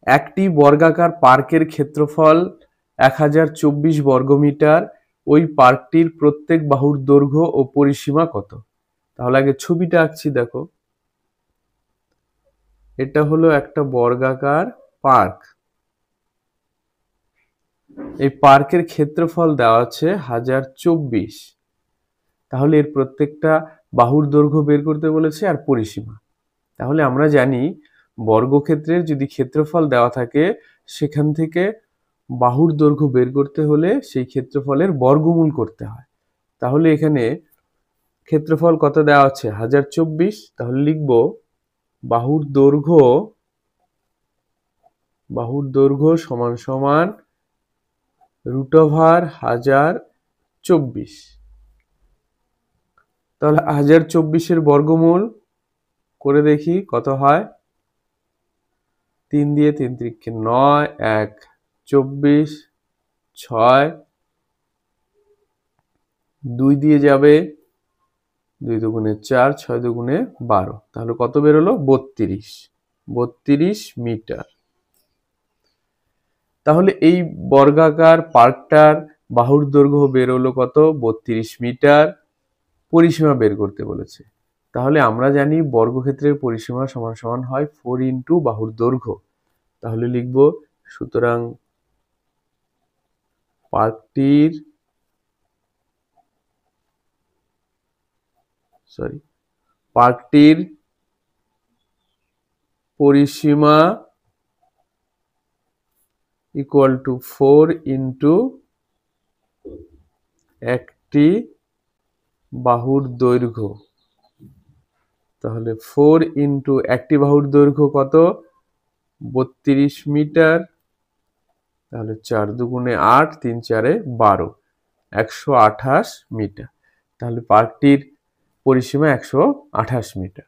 একটি বর্গাকার পার্কের ক্ষেত্রফল 1024 বর্গমিটার। ওই পার্কটির প্রত্যেক বাহুর দৈর্ঘ্য ও পরিসীমা কত? তাহলে আগে ছবিটা আঁকছি, দেখো এটা হলো একটা বর্গাকার পার্ক। এই পার্কের ক্ষেত্রফল দেওয়া আছে 1024। তাহলে এর প্রত্যেকটা বাহুর দৈর্ঘ্য বের করতে বলেছে আর পরিসীমা। তাহলে আমরা জানি বর্গক্ষেত্রের যদি ক্ষেত্রফল দেওয়া থাকে সেখান থেকে বাহুর দৈর্ঘ্য বের করতে হলে সেই ক্ষেত্রফলের বর্গমূল করতে হয়। তাহলে এখানে ক্ষেত্রফল কত দেওয়া আছে? 1024। তাহলে লিখব বাহুর দৈর্ঘ্য সমান সমান √1024। তাহলে 1024-এর বর্গমূল করে দেখি কত হয়। 3 দিয়ে 3 × 9, 1 24, 6 2 দিয়ে যাবে, 2 দুগুণে 4, 6 দুগুণে 12। তাহলে কত বেরোলো? 32 মিটার। তাহলে এই বর্গাকার পার্কটার বাহুর দৈর্ঘ্য বেরোলো কত? 32 মিটার। পরিসীমা বের করতে বলেছে। তাহলে আমরা জানি বর্গক্ষেত্রের পরিসীমা সমান সমান হয় 4 × বাহুর দৈর্ঘ্য। তাহলে লিখব সুতরাং পার্কটির পরিসীমা ইকুয়াল টু 4 × একটি বাহুর দৈর্ঘ্য। তাহলে 4 × একটি বাহুর দৈর্ঘ্য কত? 32 মিটার। তাহলে 4 দুগুণে 8, 3 4 12, 128 মিটার। তাহলে পার্কটির পরিসীমা 128 মিটার।